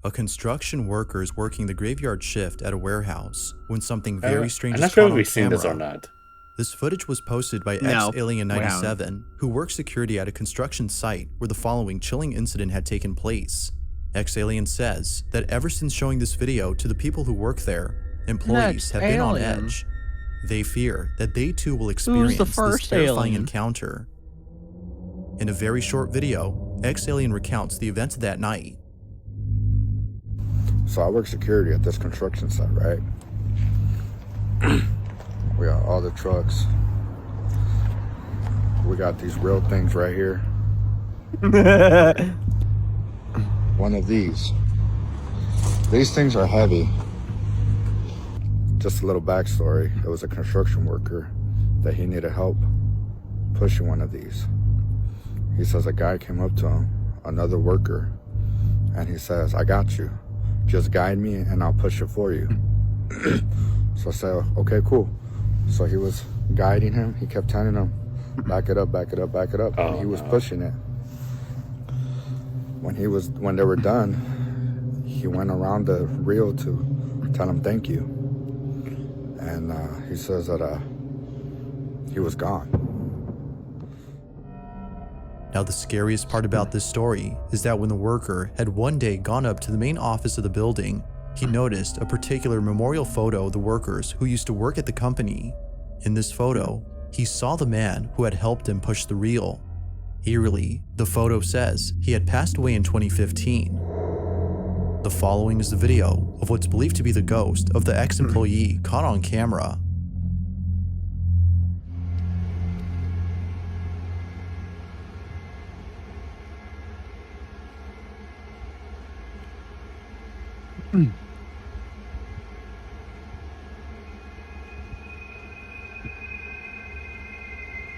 A construction worker is working the graveyard shift at a warehouse when something very strange I'm is not sure caught if on we've seen this or camera. not. This footage was posted by No, we haven't. X-Alien97, who works security at a construction site where the following chilling incident had taken place. X-Alien says that ever since showing this video to the people who work there, employees have been on X-Alien. edge. They fear that they too will experience this first terrifying alien? encounter. In a very short video, X-Alien recounts the events of that night. So I work security at this construction site, right? We got all the trucks. We got these real things right here. One of these. These things are heavy. Just a little backstory. It was a construction worker that he needed help pushing one of these. He says a guy came up to him, another worker, and he says, "I got you. Just guide me and I'll push it for you." So I said, "Okay, cool." So he was guiding him. He kept telling him, "Back it up, back it up, back it up." And he was pushing it. When they were done, he went around the reel to tell him thank you. And he says that he was gone. Now, the scariest part about this story is that when the worker had one day gone up to the main office of the building, he noticed a particular memorial photo of the workers who used to work at the company. In this photo, he saw the man who had helped him push the reel. Eerily, the photo says he had passed away in 2015. The following is the video of what's believed to be the ghost of the ex-employee caught on camera.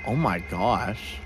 Oh my gosh.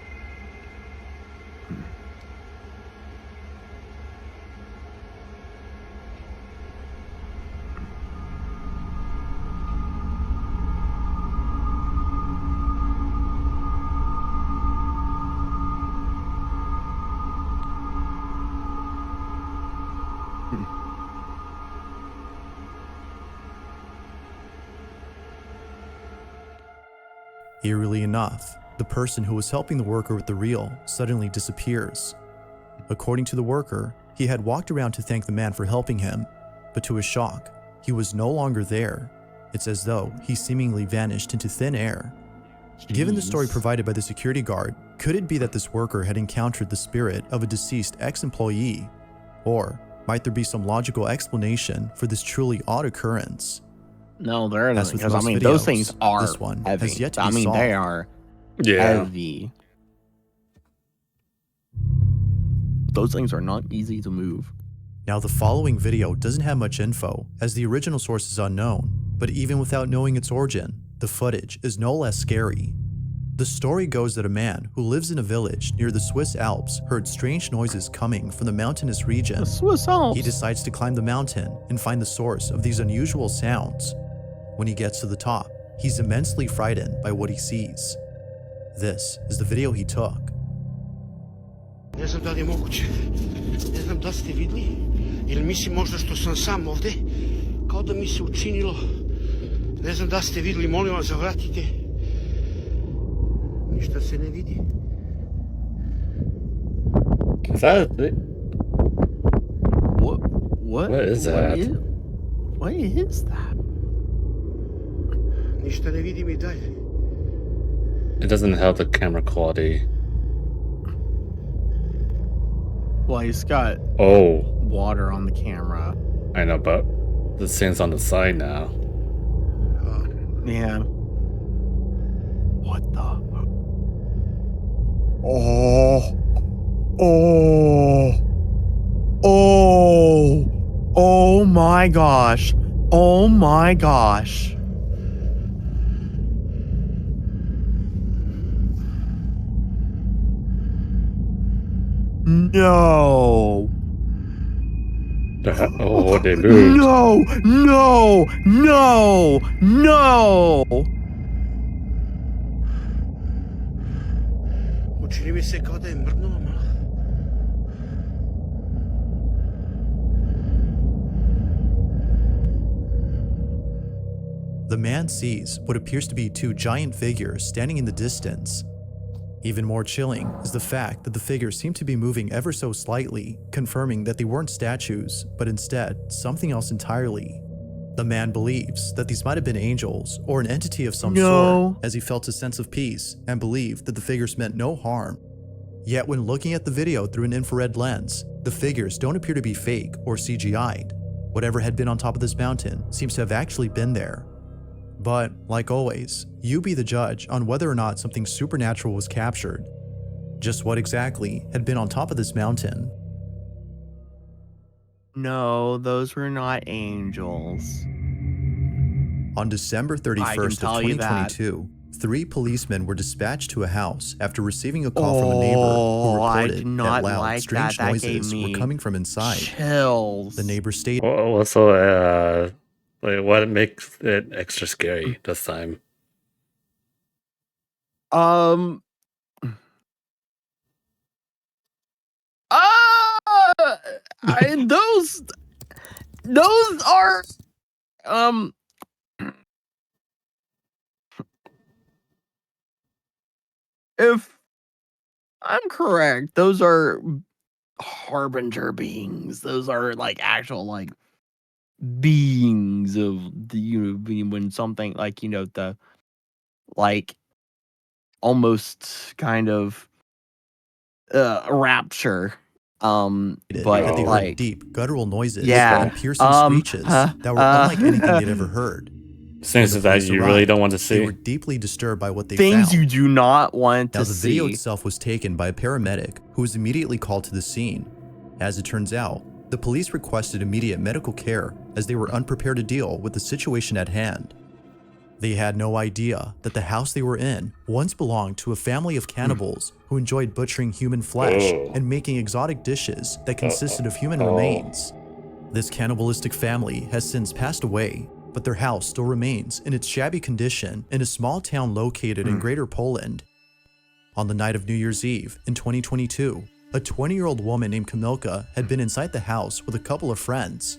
Eerily enough, the person who was helping the worker with the reel suddenly disappears. According to the worker, he had walked around to thank the man for helping him, but to his shock, he was no longer there. It's as though he seemingly vanished into thin air. Given the story provided by the security guard, could it be that this worker had encountered the spirit of a deceased ex-employee? Or might there be some logical explanation for this truly odd occurrence? No, there As isn't. with Because I most mean, those videos, things are this one heavy. has yet to I be mean, solved. they are Yeah. heavy. Those things are not easy to move. Now, the following video doesn't have much info, as the original source is unknown, but even without knowing its origin, the footage is no less scary. The story goes that a man who lives in a village near the Swiss Alps heard strange noises coming from the mountainous region. The Swiss Alps. He decides to climb the mountain and find the source of these unusual sounds. When he gets to the top, he's immensely frightened by what he sees. This is the video he took. Ne znam da li je moguće. Ne znam da ste vidli. Ili mislim možda što sam sam ovde. Kao da mi se učinilo. Ne znam da ste vidli, molim vas zavratite. Ništa se ne vidi. Is that What is that? What is that? Ništa ne vidim I dalje. It doesn't help the camera quality. Well, he's got Oh, water on the camera. I know, but this thing's on the side now. Yeah. What the? Oh my gosh. Oh my gosh. No. Oh, they moved. No, no, no, no. Učini mi se kao da je mrnuo malo. man sees what appears to be two giant figures standing in the distance. Even more chilling is the fact that the figures seem to be moving ever so slightly, confirming that they weren't statues, but instead something else entirely. The man believes that these might have been angels or an entity of some sort, as he felt a sense of peace and believed that the figures meant no harm. Yet when looking at the video through an infrared lens, the figures don't appear to be fake or CGI'd. Whatever had been on top of this mountain seems to have actually been there. But, like always, you be the judge on whether or not something supernatural was captured. Just what exactly had been on top of this mountain? No, those were not angels. On December 31st of 2022, 3 policemen were dispatched to a house after receiving a call from a neighbor who reported that loud, strange noises were coming from inside. Chills. The neighbor stated, Also, like, what makes it extra scary this time? Those are if I'm correct, those are harbinger beings. Those are like actual like beings of the when something like the like almost kind of rapture. But that they like heard deep, guttural noises yeah, and piercing screeches that were unlike anything they'd ever heard. Things that you really don't want to see. They were deeply disturbed by what they things found. you do not want to Now, the see. video itself was taken by a paramedic who was immediately called to the scene. As it turns out, the police requested immediate medical care as they were unprepared to deal with the situation at hand. They had no idea that the house they were in once belonged to a family of cannibals who enjoyed butchering human flesh and making exotic dishes that consisted of human remains. This cannibalistic family has since passed away, but their house still remains in its shabby condition in a small town located in Greater Poland. On the night of New Year's Eve in 2022, a 20-year-old woman named Kamilka had been inside the house with a couple of friends.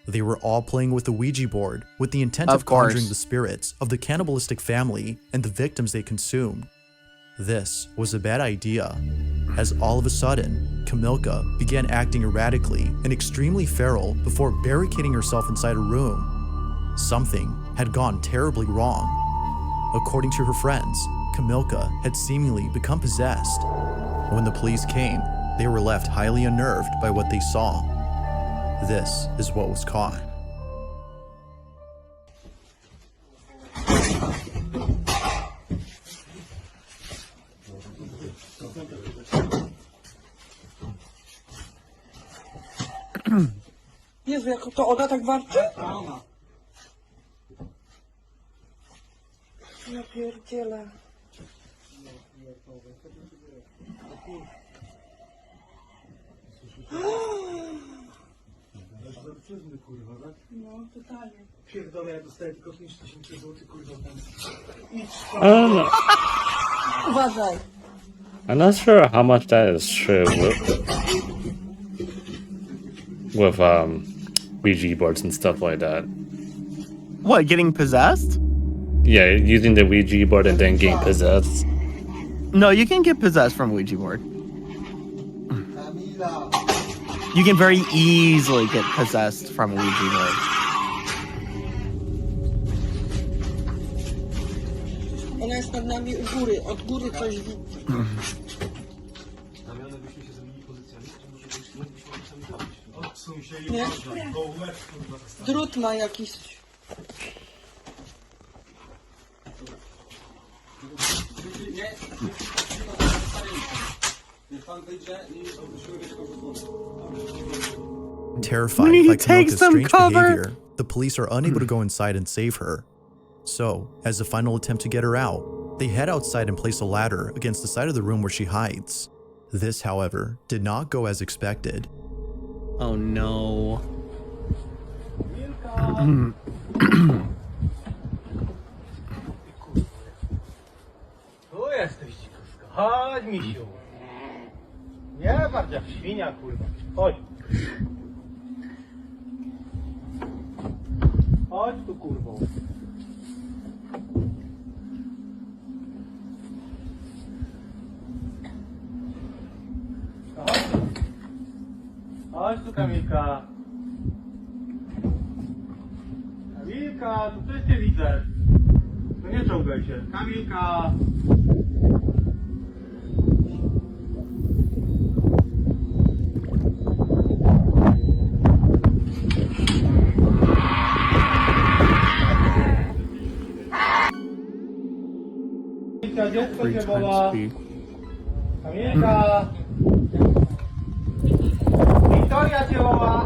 They were all playing with the Ouija board with the intent of conjuring the spirits of the cannibalistic family and the victims they consumed. This was a bad idea, as all of a sudden, Kamilka began acting erratically and extremely feral before barricading herself inside a room. Something had gone terribly wrong. According to her friends, Kamilka had seemingly become possessed. When the police came, they were left highly unnerved by what they saw. This is what was caught. Jezu, jak to ona tak warczy? Ja pierdzielę. No, totalnie. Pierdolę, ja dostaję tylko 5000 zł, kurwa. Uważaj. I'm not sure how much that is true with Ouija boards and stuff like that. What, getting possessed? Yeah, using the Ouija board and then getting possessed. No, you can get possessed from Ouija board. You can very easily get possessed from Ouija board. Ona jest nad nami u góry, od góry coś widzi. Nie? Drut ma jakiś. Terrified by Kamilka's strange behavior, the police are unable to go inside and save her. So, as a final attempt to get her out, they head outside and place a ladder against the side of the room where she hides. This, however, did not go as expected. Oh no. Tu jesteś, dzikuska. Chodź, misiu. Nie patrz jak świnia, kurwa. Chodź. Chodź tu, kurwo. Chodź tu, Kamilka. Kamilka, tu coś cię widzę. No nie czołgaj się. Kamilka. Kamilka, dziecko cię woła. Kamilka. Wiktoria cię woła.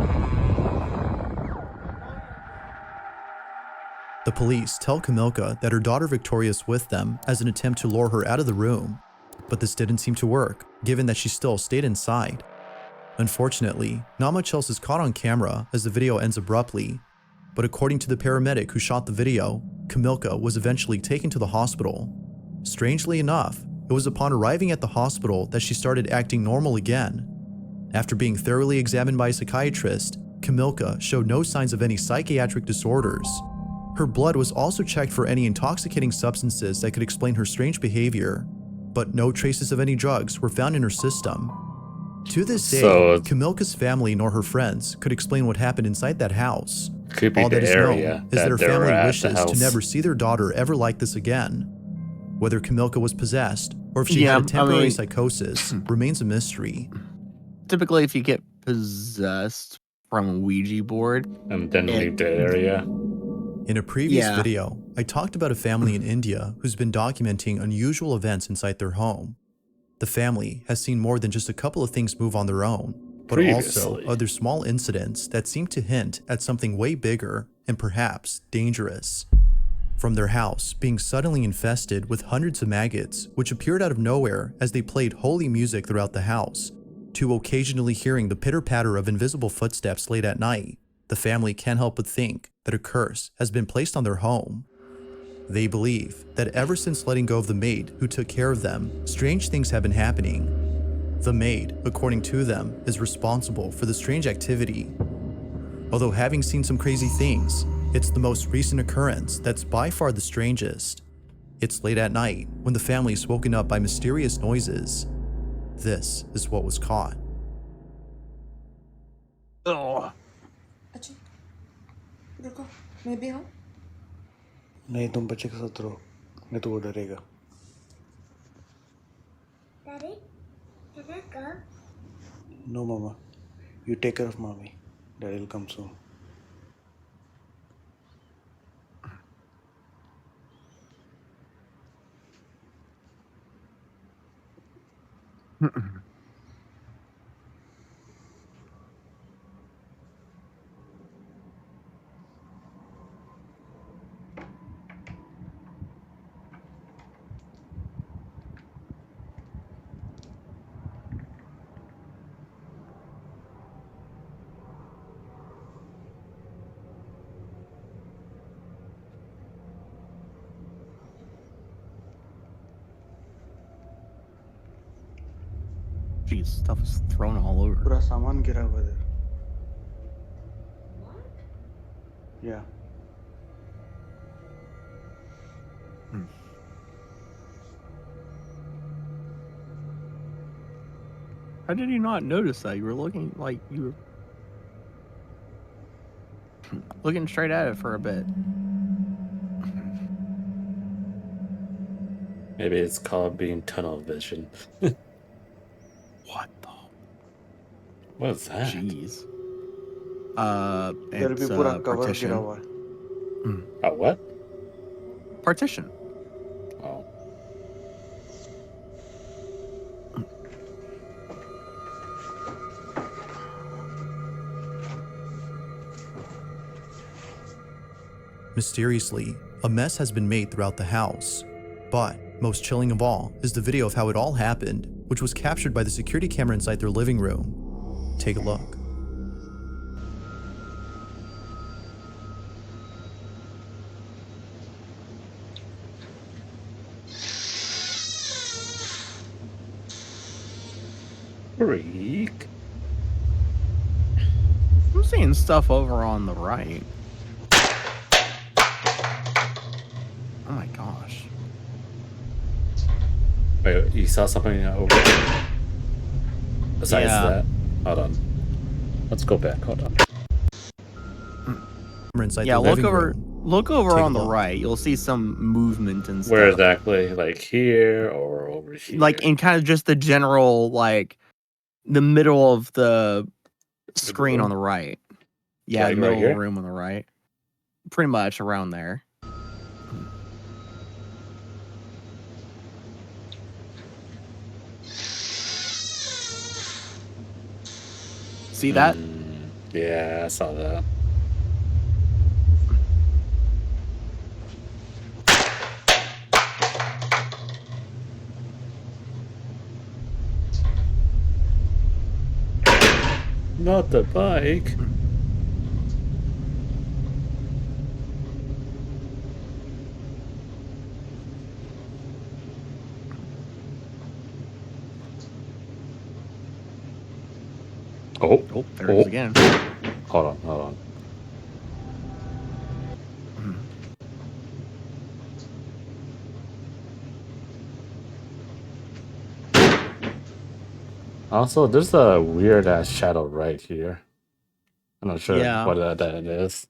The police tell Kamilka that her daughter Victoria's with them as an attempt to lure her out of the room, but this didn't seem to work, given that she still stayed inside. Unfortunately, not much else is caught on camera as the video ends abruptly, but according to the paramedic who shot the video, Kamilka was eventually taken to the hospital. Strangely enough, it was upon arriving at the hospital that she started acting normal again. After being thoroughly examined by a psychiatrist, Kamilka showed no signs of any psychiatric disorders. Her blood was also checked for any intoxicating substances that could explain her strange behavior, but no traces of any drugs were found in her system. To this day, Kamilka's family nor her friends could explain what happened inside that house. Could be All that the is known area is that her they were family at the wishes to house. never see their daughter ever like this again. Whether Kamilka was possessed or if she Yeah, had a temporary I mean- psychosis remains a mystery. Typically, if you get possessed from a Ouija board, And then leave the area. In a previous Yeah. video, I talked about a family in India who's been documenting unusual events inside their home. The family has seen more than just a couple of things move on their own, but also Previously. other small incidents that seem to hint at something way bigger and perhaps dangerous. From their house being suddenly infested with hundreds of maggots, which appeared out of nowhere as they played holy music throughout the house, to occasionally hearing the pitter-patter of invisible footsteps late at night, the family can't help but think that a curse has been placed on their home. They believe that ever since letting go of the maid who took care of them, strange things have been happening. The maid, according to them, is responsible for the strange activity. Although having seen some crazy things, it's the most recent occurrence that's by far the strangest. It's late at night when the family is woken up by mysterious noises. This is what was caught. ugh, अच्छा रुको मैं भी हूँ नहीं तुम बच्चे के साथ रहो नहीं तो वो डरेगा Daddy, can I go? No मामा यू टेक केयर ऑफ मामी daddy will come soon Jeez, stuff is thrown all over. पूरा सामान गिरा हुआ है या How did you not notice that? You were looking like you were looking straight at it for a bit. Maybe it's called being tunnel vision. What the? What is that? Jeez. इधर भी It's पूरा cover गिरा partition. हुआ है A what? Partition. Oh. Mysteriously, a mess has been made throughout the house. But most chilling of all is the video of how it all happened, which was captured by the security camera inside their living room. Take a look. Freak. I'm seeing stuff over on the right. Oh my gosh. Wait, you saw something over there? Besides Yeah. that? Hold on. Let's go back. Hold on. inside Yeah, the look living over room. look over Take a on the look. right. You'll see some movement and stuff. Where exactly? Like here or over here? Like in kind of just the general, like the middle of the screen on the right. Yeah, Like the middle right of the here? room on the right. Pretty much around there. See that? Yeah, I saw that. Not the bike. Oh, Oh, there it is again. Hold on, hold on. Also, there's a weird ass shadow right here. I'm not sure Yeah. what that is.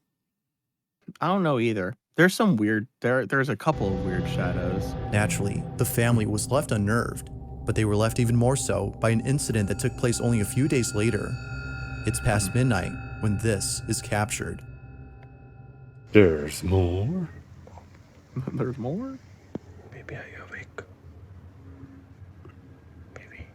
I don't know either. There's some weird there's a couple of weird shadows. Naturally, the family was left unnerved, but they were left even more so by an incident that took place only a few days later. It's past midnight when this is captured. There's more. There's more? Maybe I awake. Maybe.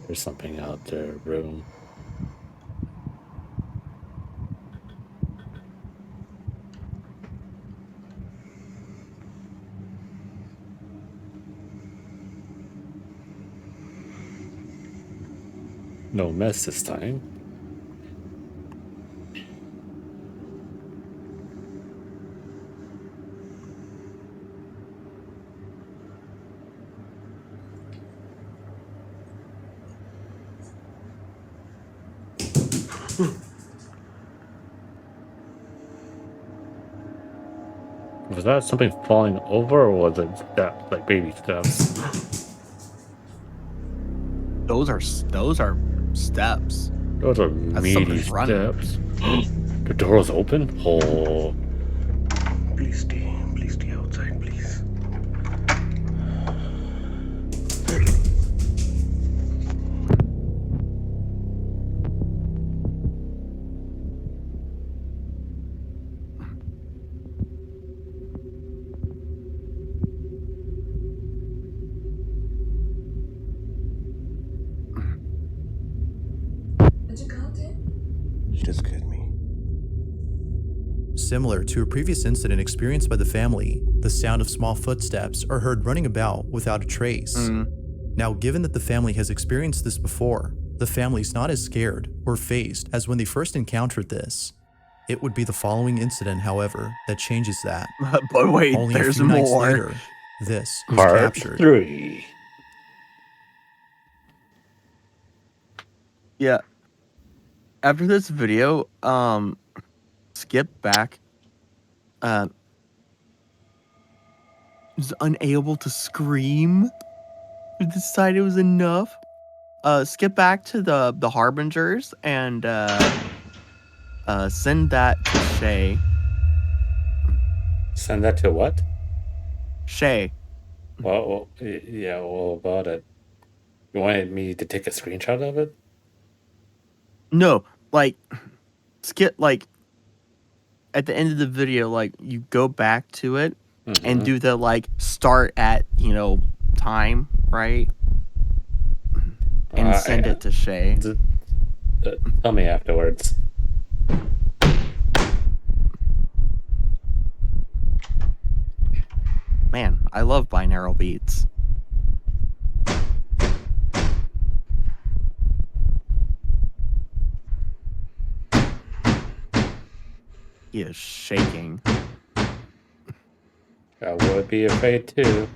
There's something out there, room. No mess this time. Was that something falling over, or was it that like baby steps? Those are steps. Those are That's meaty somebody's running. steps. The door was open. Oh, Please stay outside, please. Did you count it? Just scared me. Similar to a previous incident experienced by the family, the sound of small footsteps are heard running about without a trace. Now, given that the family has experienced this before, the family's not as scared or phased as when they first encountered this. It would be the following incident, however, that changes that. But wait, Only a there's few nights more. later, this was part captured. 3. Yeah. After this video, skip back. Was unable to scream. We decided it was enough. Skip back to the Harbingers and send that to Shay. Send that to what? Shay. Well, yeah, what about it? You wanted me to take a screenshot of it? No, like skip like at the end of the video, like you go back to it and do the like start at time, right? And send it to Shay. Tell me afterwards. Man, I love binaural beats. He is shaking. I would be afraid too.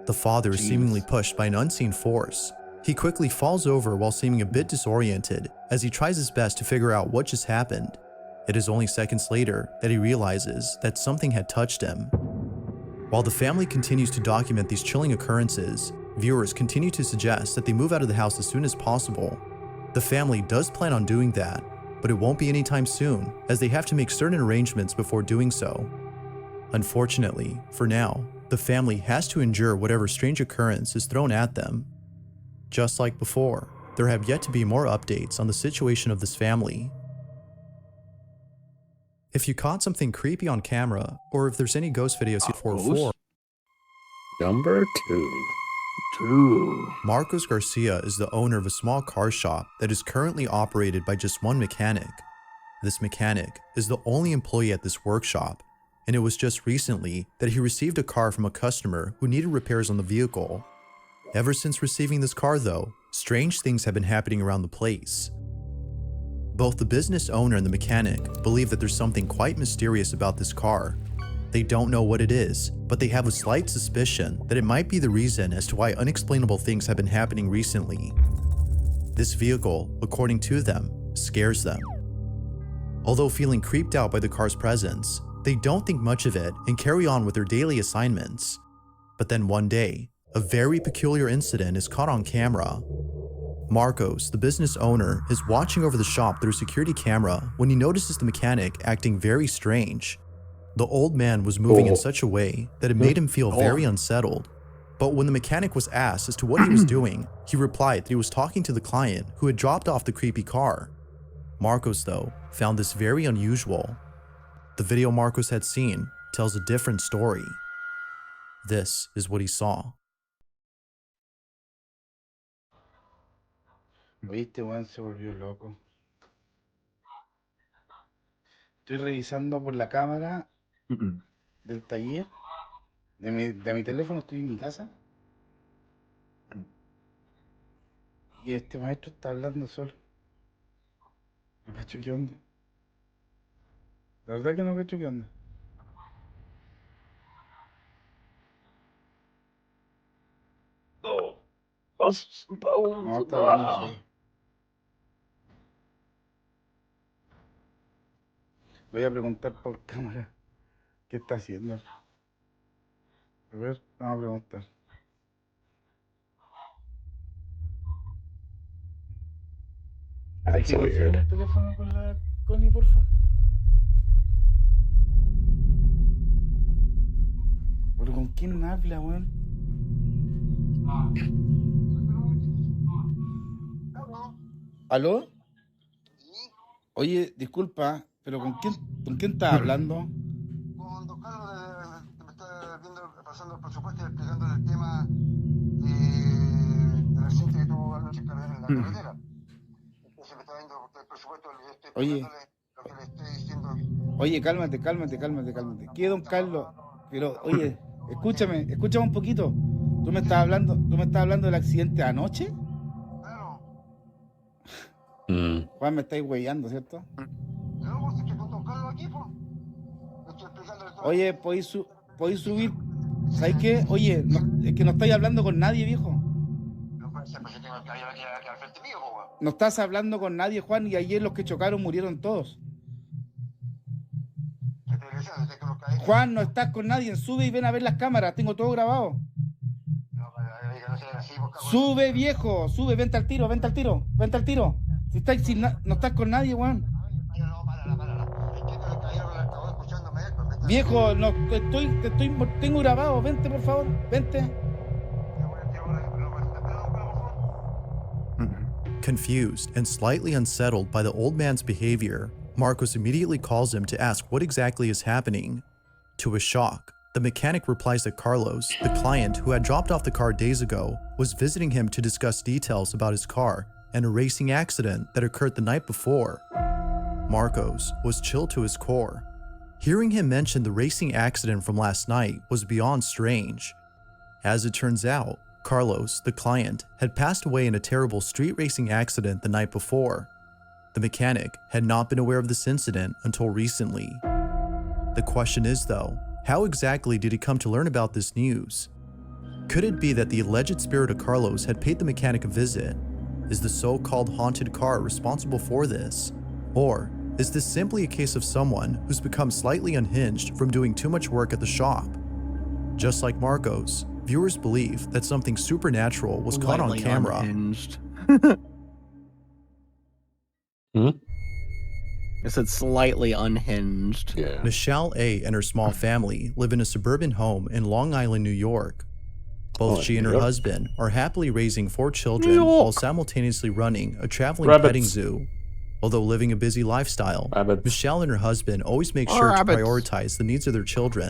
The father is seemingly pushed by an unseen force. He quickly falls over while seeming a bit disoriented as he tries his best to figure out what just happened. It is only seconds later that he realizes that something had touched him. While the family continues to document these chilling occurrences, viewers continue to suggest that they move out of the house as soon as possible. The family does plan on doing that, but it won't be anytime soon, as they have to make certain arrangements before doing so. Unfortunately, for now, the family has to endure whatever strange occurrence is thrown at them. Just like before, there have yet to be more updates on the situation of this family. If you caught something creepy on camera, or if there's any ghost videos for Number 2. Marcos Garcia is the owner of a small car shop that is currently operated by just one mechanic. This mechanic is the only employee at this workshop, and it was just recently that he received a car from a customer who needed repairs on the vehicle. Ever since receiving this car though, strange things have been happening around the place. Both the business owner and the mechanic believe that there's something quite mysterious about this car. They don't know what it is, but they have a slight suspicion that it might be the reason as to why unexplainable things have been happening recently. This vehicle, according to them, scares them. Although feeling creeped out by the car's presence, they don't think much of it and carry on with their daily assignments. But then one day, a very peculiar incident is caught on camera. Marcos, the business owner, is watching over the shop through a security camera when he notices the mechanic acting very strange. The old man was moving in such a way that it made him feel very unsettled. But when the mechanic was asked as to what he was doing, he replied that he was talking to the client who had dropped off the creepy car. Marcos, though, found this very unusual. The video Marcos had seen tells a different story. This is what he saw. Viste, weón, se volvió loco. Estoy revisando por la cámara del taller. De mi teléfono, estoy en mi casa. Y este maestro está hablando solo. No cacho qué onda. La verdad que no cacho qué onda. No, está hablando solo. Voy a preguntar por cámara qué está haciendo. A ver, vamos a preguntar. That's weird. ¿El teléfono con la Connie, porfa? ¿Pero con quién habla, weón? ¿Aló? Oye, disculpa, pero ¿con quién estás hablando? Con don Carlos, me está pasando el presupuesto y explicándole el tema del accidente que tuvo anoche en la carretera. Entonces me está dando el presupuesto y estoy explicándole lo que le estoy diciendo. Oye, cálmate. ¿Qué, don Carlos? Pero, oye, escúchame un poquito. ¿Tú me estás hablando del accidente de anoche? Claro. Juan, me estáis hueveando, ¿cierto? No, pues estoy con don Carlos aquí, pues. Estoy explicándole todo. Oye, ¿podéis subir? ¿Sabes qué? Oye, es que no estáis hablando con nadie, viejo. No puede ser, pues yo tengo el caballero aquí al frente mío, pues. No estás hablando con nadie, Juan, y ayer los que chocaron murieron todos. ¿Qué te decía? Desde que los caí. Juan, no estás con nadie, sube y ven a ver las cámaras, tengo todo grabado. No, no sea así, pues, cabrón. Sube, viejo, sube, vente al tiro. Si no estás con nadie, Juan. No, para. Es que el caballero me lo acabó escuchándome él, pues, vente. Viejo, no, tengo grabado, vente por favor, vente. Confused and slightly unsettled by the old man's behavior, Marcos immediately calls him to ask what exactly is happening. To his shock, the mechanic replies that Carlos, the client who had dropped off the car days ago, was visiting him to discuss details about his car and a racing accident that occurred the night before. Marcos was chilled to his core. Hearing him mention the racing accident from last night was beyond strange. As it turns out, Carlos, the client, had passed away in a terrible street racing accident the night before. The mechanic had not been aware of this incident until recently. The question is though, how exactly did he come to learn about this news? Could it be that the alleged spirit of Carlos had paid the mechanic a visit? Is the so-called haunted car responsible for this? Or is this simply a case of someone who's become slightly unhinged from doing too much work at the shop? Just like Marcos, viewers believe that something supernatural was caught on Slightly camera. Unhinged. Hmm? I said slightly unhinged. Yeah. Michelle A. and her small family live in a suburban home in Long Island, New York. Both Oh, she and New her York. husband are happily raising 4 children New York. while simultaneously running a traveling Rabbits. petting zoo. Although living a busy lifestyle, Rabbits. Michelle and her husband always make sure to Rabbits. prioritize the needs of their children.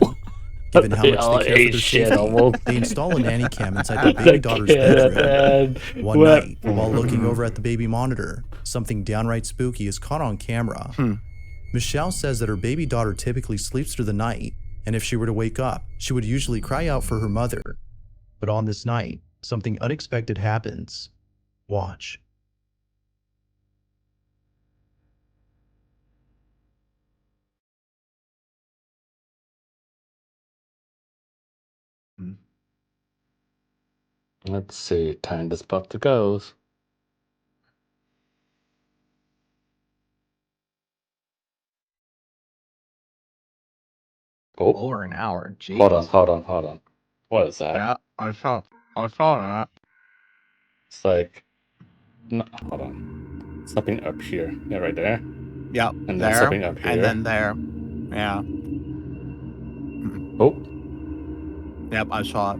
Given how They much all they care for ate their shit safety, almost. they install a nanny cam inside their baby The daughter's kid at bedroom. the end One went, night, while looking over at the baby monitor, something downright spooky is caught on camera. Michelle says that her baby daughter typically sleeps through the night, and if she were to wake up, she would usually cry out for her mother. But on this night, something unexpected happens. Watch. Let's see. Time this puppy goes. Oh, Over an hour. Jeez. hold on. What is that? Yeah, I saw that. It's like, no, hold on. Something up here. Yeah, right there. Yep. And then there. something up here. And then there. Yeah. Oh, Yep, I saw it.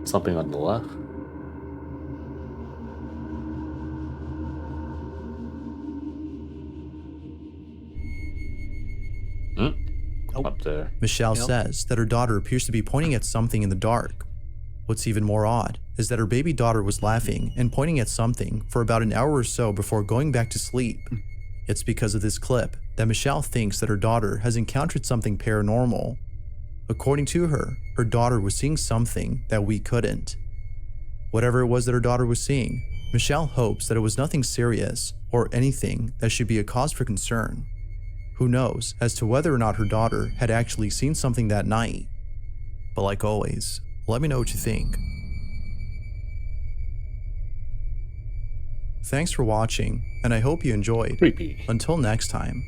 something on the left. Oh. Up there. Michelle Yep. says that her daughter appears to be pointing at something in the dark. What's even more odd is that her baby daughter was laughing and pointing at something for about an hour or so before going back to sleep. It's because of this clip that Michelle thinks that her daughter has encountered something paranormal. According to her, her daughter was seeing something that we couldn't. Whatever it was that her daughter was seeing, Michelle hopes that it was nothing serious or anything that should be a cause for concern. Who knows as to whether or not her daughter had actually seen something that night. But like always, let me know what you think. Thanks for watching, and I hope you enjoyed. Creepy. Until next time.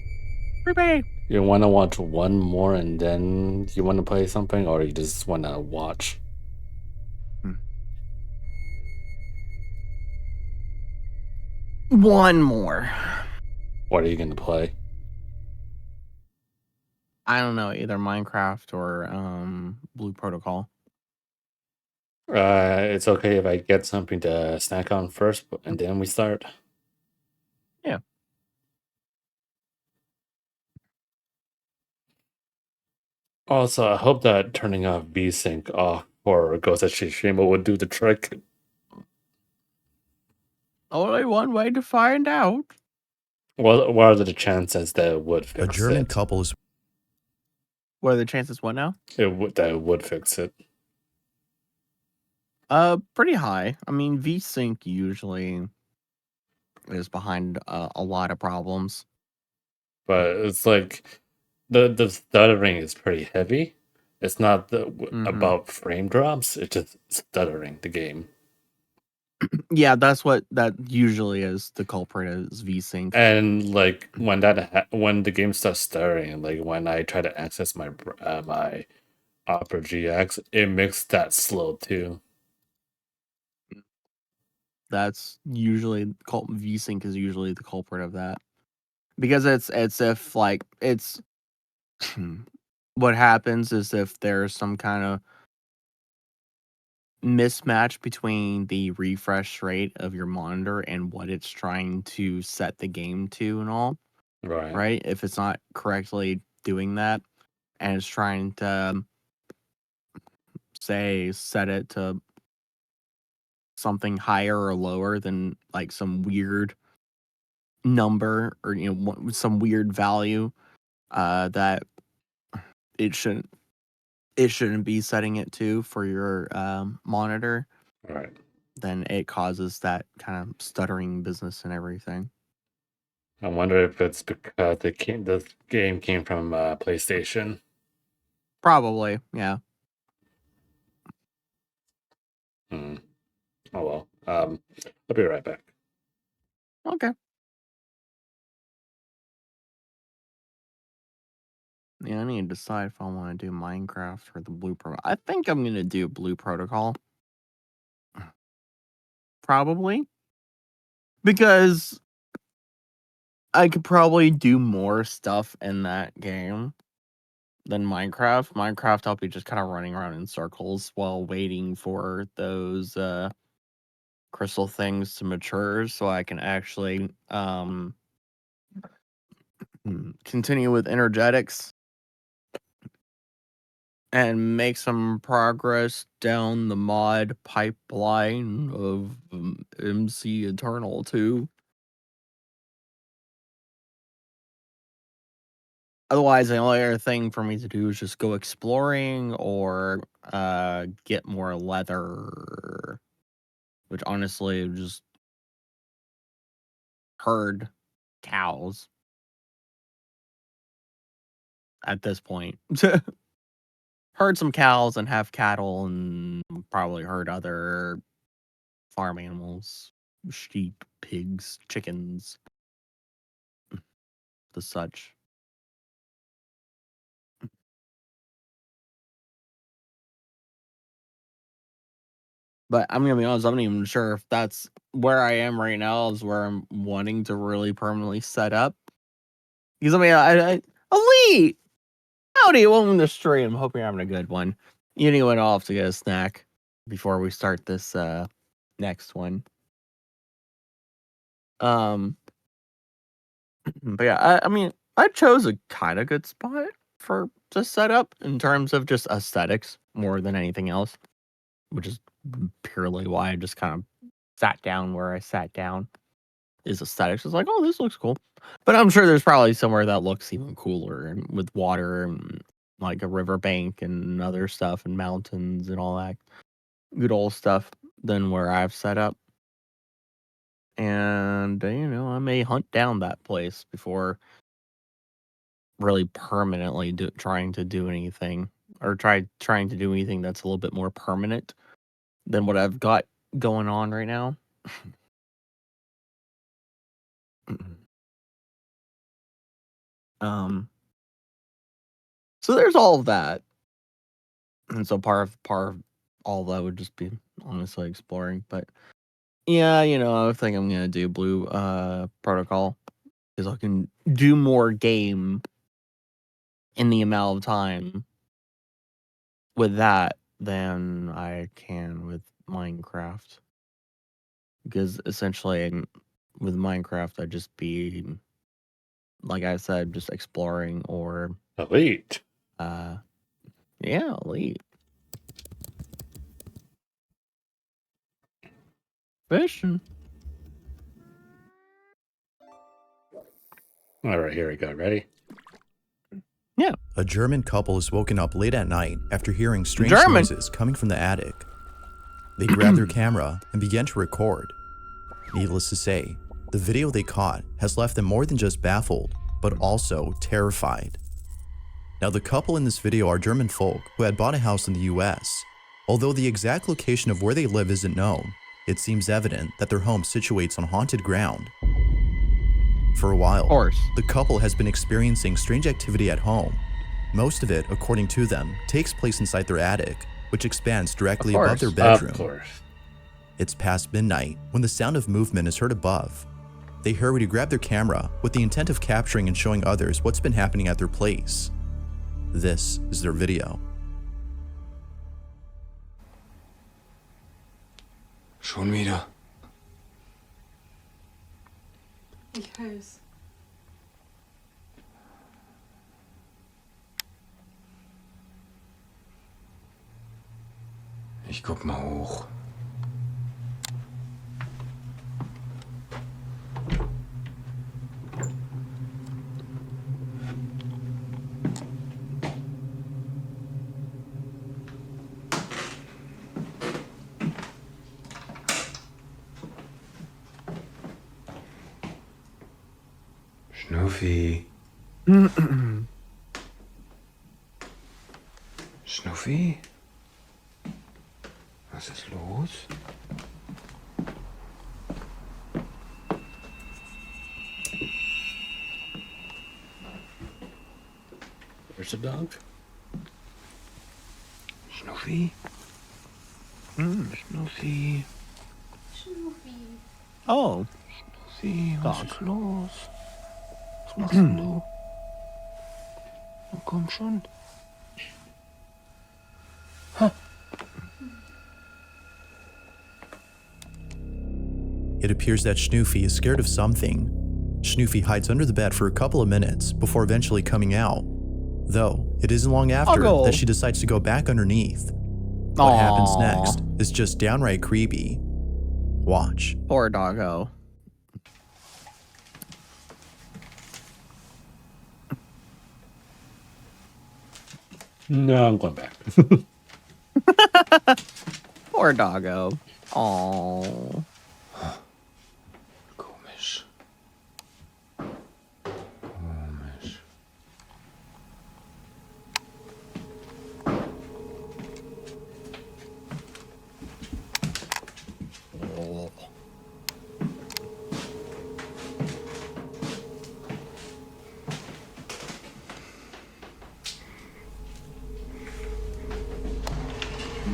Creepy. You want to watch one more and then you want to play something, or you just want to watch? One more. What are you going to play? I don't know, either Minecraft or Blue Protocol. It's okay if I get something to snack on first, and then we start. Yeah. Also, I hope that turning off VSync off for Ghost of Tsushima would do the trick. Only one way to find out. What are the chances that it would fix A German it? couple is What are the chances? What now? That it would fix it. Pretty high. I mean, VSync usually is behind a lot of problems. But it's like the stuttering is pretty heavy. It's not about frame drops. It's just stuttering the game. Yeah, that usually is the culprit is VSync. And like when when the game starts stuttering, like when I try to access my my Opera GX, it makes that slow too. That's usually VSync is usually the culprit of that, because it's if like it's what happens is if there's some kind of mismatch between the refresh rate of your monitor and what it's trying to set the game to and all. Right? If it's not correctly doing that and it's trying to say set it to something higher or lower than like some weird number or some weird value that it shouldn't be setting it to for your monitor, Right. then it causes that kind of stuttering business and everything. I wonder if it's because the game came from PlayStation. Probably, yeah. Hmm. Oh well. I'll be right back. Okay. Yeah, I need to decide if I want to do Minecraft or the Blue Protocol. I think I'm going to do Blue Protocol. Probably. Because I could probably do more stuff in that game than Minecraft. Minecraft, I'll be just kind of running around in circles while waiting for those crystal things to mature so I can actually continue with energetics and make some progress down the mod pipeline of MC Eternal 2. Otherwise, the only other thing for me to do is just go exploring or get more leather, which honestly just herd cows at this point. Herd some cows and have cattle and probably herd other farm animals, sheep, pigs, chickens, the such. But I'm gonna be honest, I'm not even sure if that's where I am right now is where I'm wanting to really permanently set up. Because I mean, I Elite! Howdy, welcome to the stream. Hope you're having a good one. You went off to get a snack before we start this next one. But yeah, I mean, I chose a kind of good spot for to set up in terms of just aesthetics more than anything else, which is purely why I just kind of sat down where I sat down. Is aesthetics. It's like, oh, this looks cool. But I'm sure there's probably somewhere that looks even cooler and with water and like a riverbank and other stuff and mountains and all that good old stuff than where I've set up. And I may hunt down that place before really permanently trying to do anything or trying to do anything that's a little bit more permanent than what I've got going on right now. So there's all of that. And so part of all that would just be honestly exploring. But yeah, I think I'm gonna do Blue Protocol because I can do more game in the amount of time with that than I can with Minecraft. Because essentially with Minecraft I'd just be, like I said, just exploring or Elite. Yeah, Elite. Fishing. All right, here we go. Ready? Yeah. A German couple is woken up late at night after hearing strange noises coming from the attic. They grab their camera and begin to record. Needless to say, the video they caught has left them more than just baffled, but also terrified. Now, the couple in this video are German folk who had bought a house in the US. Although the exact location of where they live isn't known, it seems evident that their home situates on haunted ground. For a while, the couple has been experiencing strange activity at home. Most of it, according to them, takes place inside their attic, which expands directly above their bedroom. Of course. It's past midnight when the sound of movement is heard above. They hurry to grab their camera with the intent of capturing and showing others what's been happening at their place. This is their video. Schon wieder. Ich weiß. Ich guck mal hoch. Schnuffi. Schnuffi? Was ist los? Where's the dog? Schnuffi? Schnuffi. Oh, Schnuffi, was Dog. ist los? Was machst denn du? Na, komm schon. It appears that Snoofy is scared of something. Snoofy hides under the bed for a couple of minutes before eventually coming out. Though, it isn't long after go. that she decides to go back underneath. What happens next is just downright creepy. Watch. poor doggo. No, I'm going back. Poor doggo. Oh. Komisch. Komisch.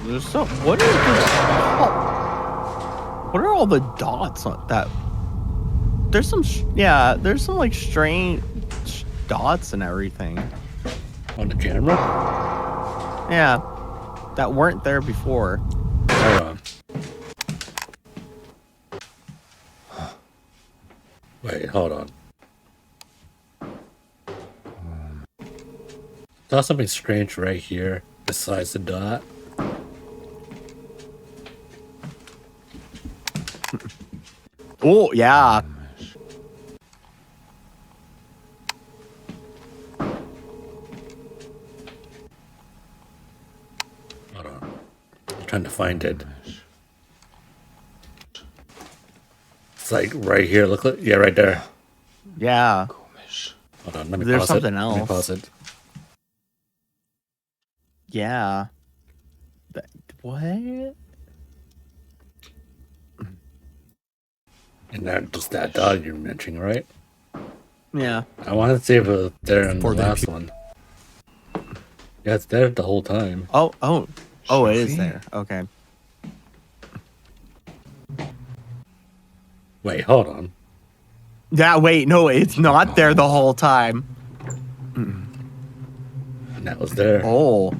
There's some. What are all the dots on that? There's some. There's some like strange dots and everything. On the camera? Yeah, that weren't there before. Hold on. Wait, hold on. Saw something strange right here besides the dot. Oh yeah. Hold on. I'm trying to find it. It's like right here. Look, yeah, right there. Yeah. Komisch. Hold on, let me There's pause something it. Let me else. pause it. Yeah. What? And that just that dot you're mentioning, right? Yeah. I want to see if it was there in the For the last one. Yeah, it's there the whole time. Oh. It is Sophie? there. Okay. Wait, hold on. Yeah. Wait. No, it's not there the whole time. And that was there. Oh.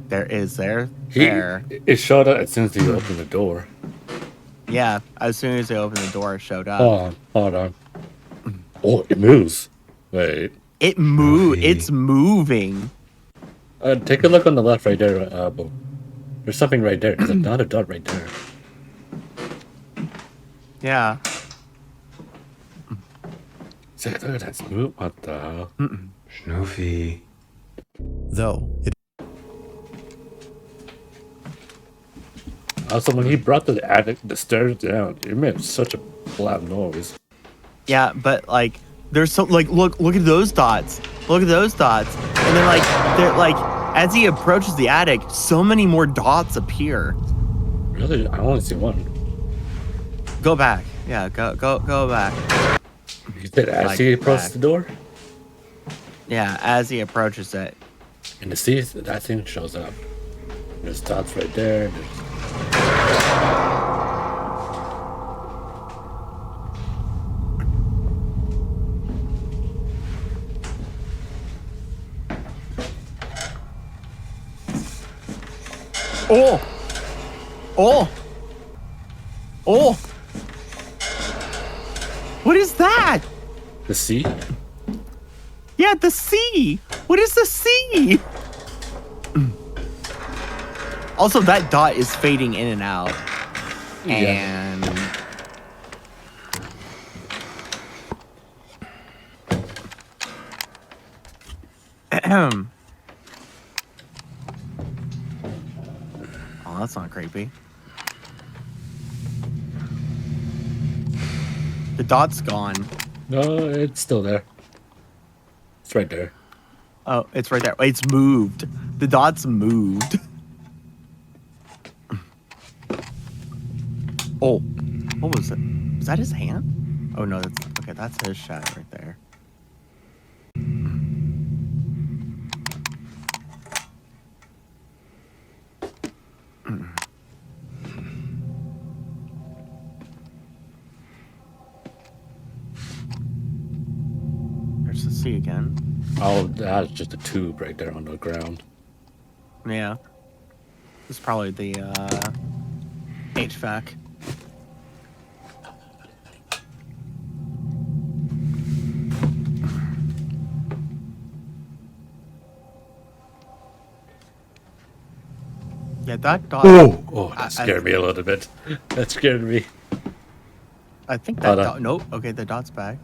There is there. There. It showed up as soon as you opened the door. Yeah. As soon as they opened the door, it showed up. Hold on. Oh, it moves. Wait. It moved. Sophie. It's moving. Take a look on the left right there, Bo. There's something right there. There's not a dot right there. Yeah. See, look at that smooth. What the hell? Schnuffi. Though, it Also, when he brought the stairs down, it made such a loud noise. Yeah, but like there's so like look at those dots. Look at those dots. And then like they're like as he approaches the attic, so many more dots appear. Really? I only see one. Go back. Yeah, go back. You said as Like he approached back. the door? Yeah, as he approaches it. And to see that thing shows up. There's dots right there. Oh! What is that? The sea? Yeah, the sea. What is the sea? Also, that dot is fading in and out. And oh, that's not creepy. The dot's gone. No, it's still there. It's right there. Oh, it's right there. It's moved. The dot's moved. Oh, what was it? Was that his hand? Oh no, that's his shadow right there. There's the sea again. Oh, that's just a tube right there on the ground. Yeah. This is probably the HVAC. Yeah, that dot. Oh, that scared me a little bit. That scared me. I think that dot. Nope. Okay, the dot's back.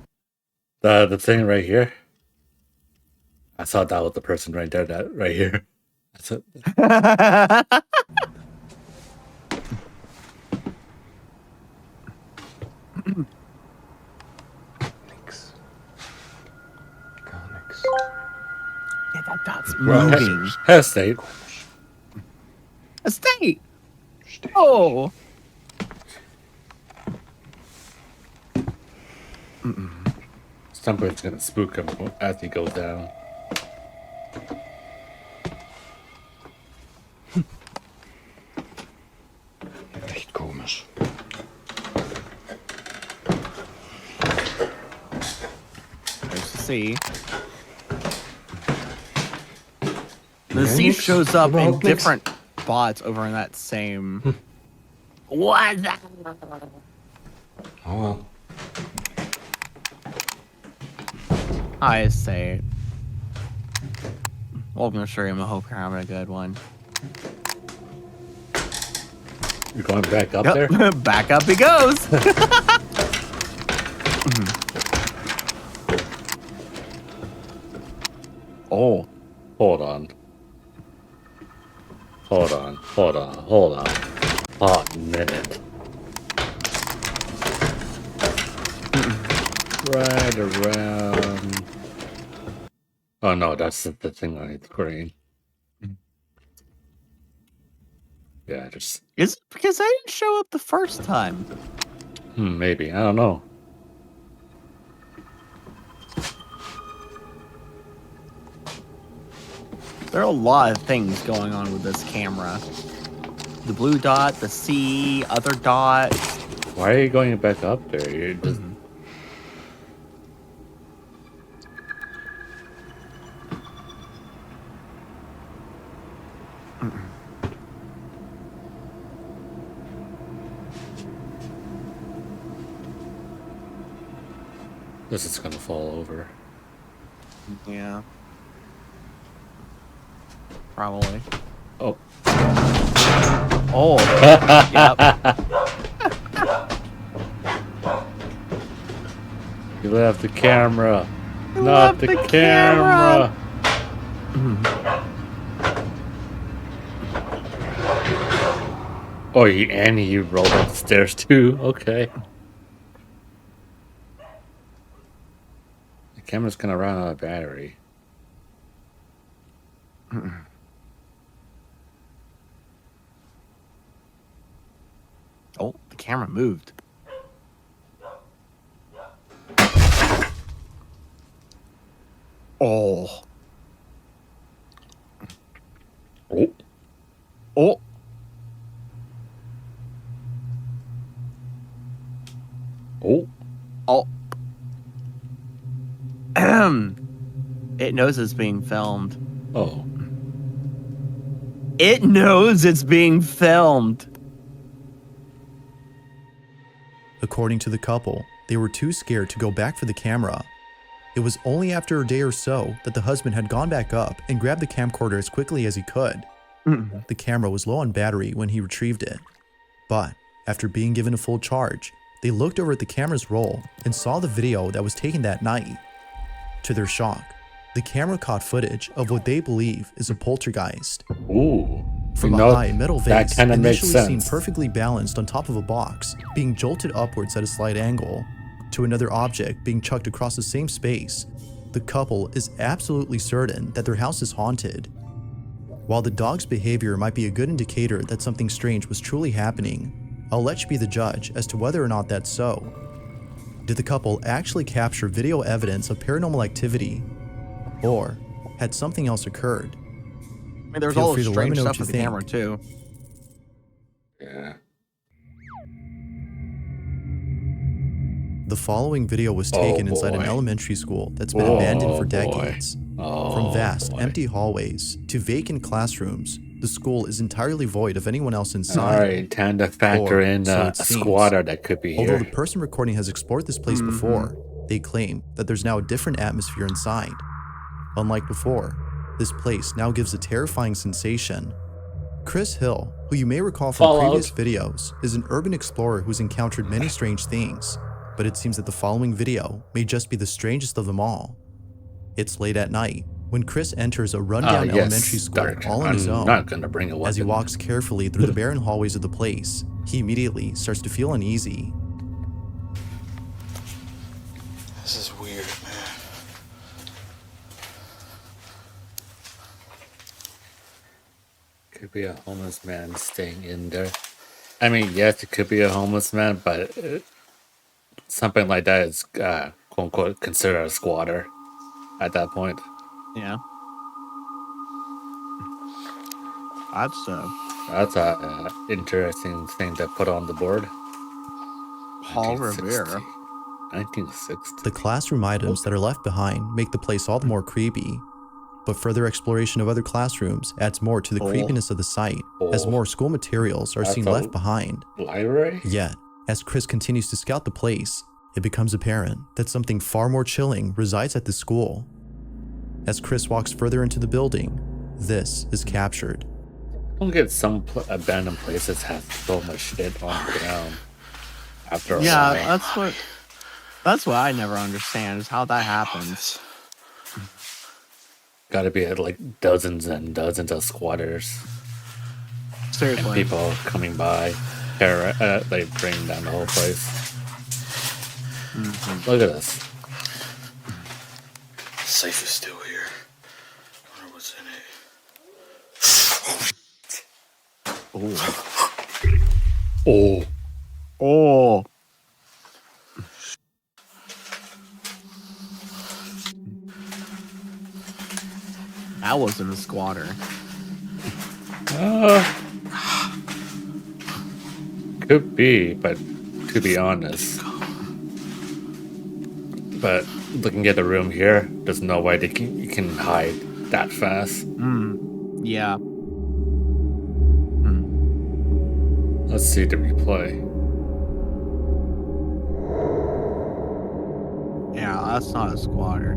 The thing right here. I thought that was the person right there. That right here. That's it. Yeah, that dot's moving. Hesitate. A state. Oh. Somebody's gonna spook him as he goes down. Echt komisch. There's the sea. The sea shows up in different spots over in that same. What? Oh well. I say. Welcome to stream. I hope you're having a good one. You're going back up there? Back up he goes. Oh. Hold on. Hold on. Hold on. Hold on. Hot minute. Right around. Oh no, that's the thing on the screen. Yeah, just. Is it because I didn't show up the first time? Maybe. I don't know. There are a lot of things going on with this camera. The blue dot, the sea, other dots. Why are you going back up there? You're just. This is gonna fall over. Yeah. Probably. Oh. Oh. Yep. You left the camera. Not the camera. Oh, and he rolled up the stairs too. Okay. The camera's gonna run out of battery. Oh, the camera moved. Oh. Oh. Oh. Oh. Oh. It knows it's being filmed. Oh. It knows it's being filmed. According to the couple, they were too scared to go back for the camera. It was only after a day or so that the husband had gone back up and grabbed the camcorder as quickly as he could. The camera was low on battery when he retrieved it. But after being given a full charge, they looked over at the camera's roll and saw the video that was taken that night. To their shock, the camera caught footage of what they believe is a poltergeist. Ooh. From a high metal vase, that makes initially sense. seen perfectly balanced on top of a box, being jolted upwards at a slight angle, to another object being chucked across the same space, the couple is absolutely certain that their house is haunted. While the dog's behavior might be a good indicator that something strange was truly happening, I'll let you be the judge as to whether or not that's so. Did the couple actually capture video evidence of paranormal activity, or had something else occurred? I mean, there's Feel all free the to let me strange know what stuff you with the think. camera too. Yeah. The following video was taken inside an boy. elementary school that's been abandoned for boy. decades. From vast, empty hallways to vacant classrooms, the school is entirely void of anyone else inside. Alright, time to factor Or in so a it seems. squatter that could be Although here. the person recording has explored this place before, they claim that there's now a different atmosphere inside. Unlike before, this place now gives a terrifying sensation. Chris Hill, who you may recall from Fallout. previous videos, is an urban explorer who's encountered many strange things, but it seems that the following video may just be the strangest of them all. It's late at night when Chris enters a rundown elementary school dark. all on his I'm own. not gonna bring a weapon. As he walks carefully through the barren hallways of the place, he immediately starts to feel uneasy. This is weird, man. Could be a homeless man staying in there. I mean, yes, it could be a homeless man, but something like that is quote unquote considered a squatter at that point. Yeah. That's That's a interesting thing to put on the board. Paul 1960. Revere. 1960. The classroom items that are left behind make the place all the more creepy, but further exploration of other classrooms adds more to the creepiness of the site, as more school materials are seen left behind. Library? Yet, as Chris continues to scout the place, it becomes apparent that something far more chilling resides at the school. As Chris walks further into the building, this is captured. I don't get some abandoned places have so much shit on the ground. After a Yeah, while. that's what I never understand is how that happens. Gotta be like dozens and dozens of squatters. And Seriously. people coming by. They bring down the whole place. Look at this. Safe is still here. I wonder what's in it. Oh. Oh. That wasn't a squatter. Could be, but to be honest. But looking at the room here, there's no way you can hide that fast. Yeah. Let's see the replay. Yeah, that's not a squatter.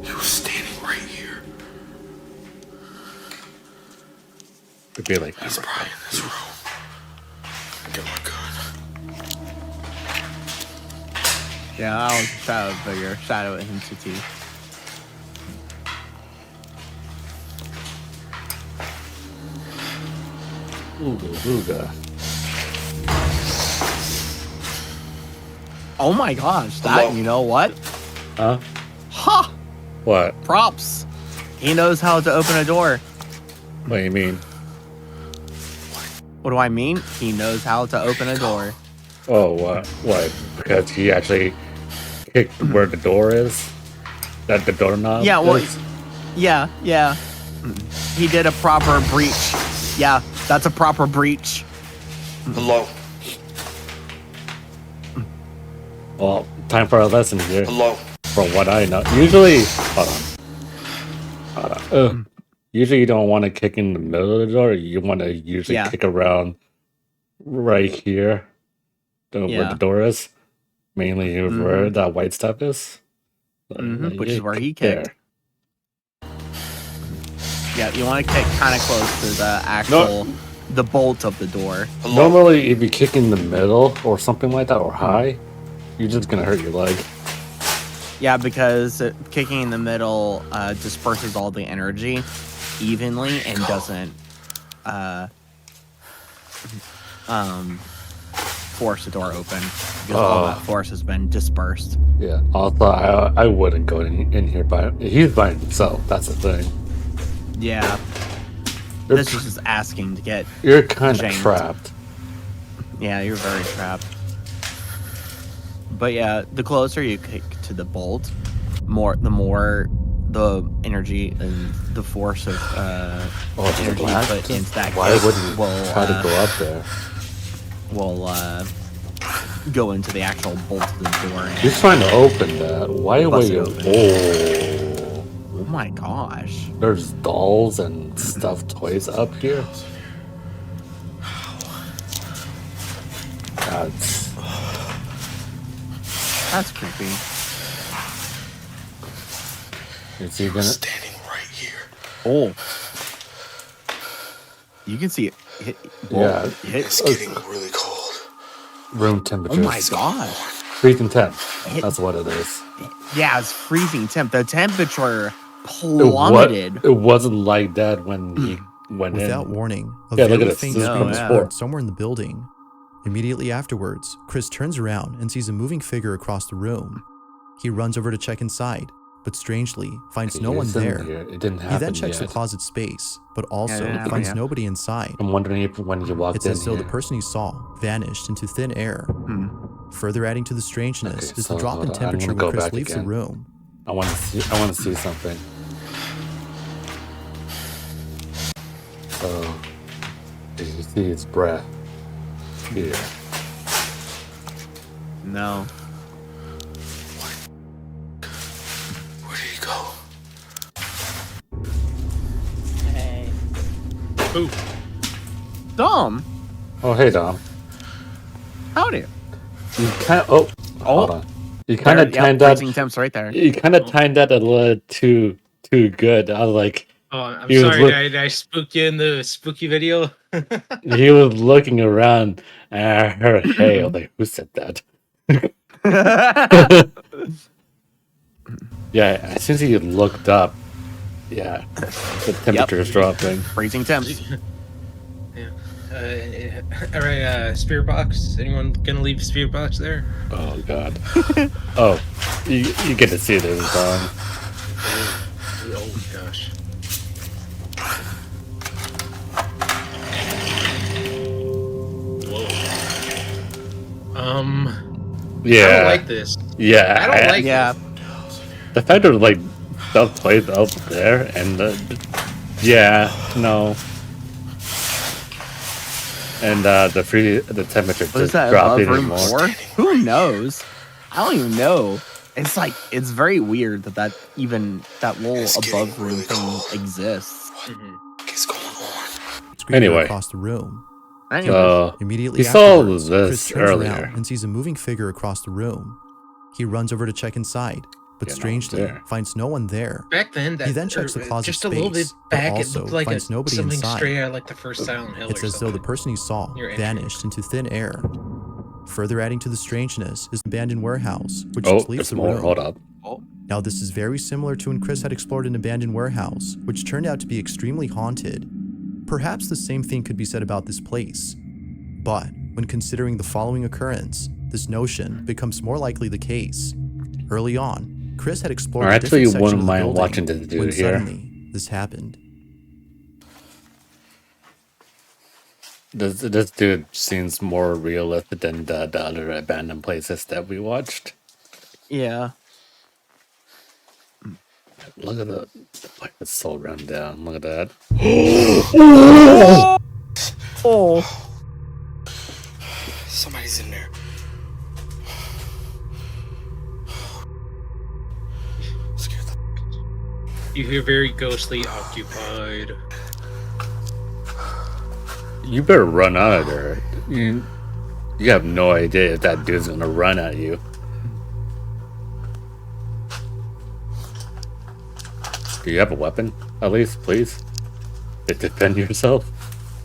He was standing right here. It'd be like He's probably in this room. Get my gun. Yeah, that was a shadow figure, shadow entity. Ooga booga. Oh my gosh, that, you know what? Huh? Ha! What? Props. He knows how to open a door. What do you mean? What do I mean? He knows how to open a door. Oh, what? What? Because he actually kicked where the door is? That the doorknob Yeah, well, is? yeah. He did a proper breach. Yeah, that's a proper breach. Hello. Well, time for a lesson here. Hello. From what I know. Usually... Hold on. Usually you don't want to kick in the middle of the door. You want to usually kick around right here. Where the door is. Mainly where that white stuff is. Which is where he kicked. Yeah, you want to kick kind of close to the actual... the bolt of the door. Normally, if you kick in the middle or something like that, or high, you're just gonna hurt your leg. Yeah, because kicking in the middle disperses all the energy evenly and doesn't force the door open because all that force has been dispersed. Yeah. Also, I wouldn't go in here by. He's by himself. That's the thing. Yeah. You're This is just asking to get. You're kind of janked. trapped. Yeah, you're very trapped. But yeah, the closer you kick to the bolt, the more the energy and the force of there's a energy you ladder? put into that Why kick would you will try to go up there? go into the actual bolt of the door. And He's trying to open that. Why would bust it you? open. Oh, Oh my gosh. there's dolls and stuffed toys up here. That's creepy. Is he gonna? Standing right here. Oh. You can see it hit. Yeah. It's getting really cold. Room Oh temperature. my gosh. Freezing temp. That's what it is. Yeah, it's freezing temp. The temperature plummeted. It wasn't like that when he went Without in. warning, a Yeah, look at very this. faint This is scream from is yeah. heard somewhere in the building. Immediately afterwards, Chris turns around and sees a moving figure across the room. He runs over to check inside, but strangely finds no one there. It didn't happen He then checks yet. the closet space, but also Yeah, finds yeah. nobody inside. I'm wondering if when you walked It's in as though here. the person he saw vanished into thin air. Further adding to the strangeness Okay, is so the drop in hold on, I'm temperature gonna when go Chris back leaves again. the room. I want to see something. So, did you see his breath? Here. No. Where did he go? Hey. Ooh. Dom. Oh, hey, Dom. Howdy. You kind of. Hold on. You kind of There, timed that. freezing temps right there. You kind of timed that a little too good. I was like, Oh, I'm He was sorry. look- Did I spook you in the spooky video? he was looking around, and I heard, "Hey," I was like, "Who said that?" Yeah, as soon as he looked up, yeah, the temperature is dropping. Freezing temps. Yeah. All right. Spirit box. Anyone gonna leave spirit box there? Oh God. Oh, you get to see this, Dom. Oh gosh. Whoa. Yeah. I don't like this. Yeah, I don't like Yeah. the fact that like stuff plays up there, and yeah, no, and the temperature What is just that dropped above even room more. 4? Who knows? I don't even know. It's like, it's very weird that little It's getting above room really thing cold. exists. What is going on? Screamed Anyway. across the room. Anyway, Immediately he saw afterwards, this Chris turns earlier. around and sees a moving figure across the room. He runs over to check inside, but Yeah, no one's strangely there. finds no one there. Back then, He then checks the closet just a little bit space, but back, it also looked like finds nobody something inside. straight out of like the first Silent Hill. It's or as though the something. person he saw Your entry. vanished into thin air. Further adding to the strangeness is the abandoned warehouse, which Oh, just leaves there's the more. room. Hold up. Now, this is very similar to when Chris had explored an abandoned warehouse, which turned out to be extremely haunted. Perhaps the same thing could be said about this place. But when considering the following occurrence, this notion becomes more likely the case. Early on, Chris had explored I a different actually section wouldn't of the mind building watching this dude when here. suddenly this happened. This dude seems more realistic than the other abandoned places that we watched. yeah. Look at the like it's so run down. Look at that. Oh. Somebody's in there. Scared the You hear very ghostly occupied. You better run out of there. You have no idea if that dude's gonna run at you. Do you have a weapon, at least, please? To defend yourself?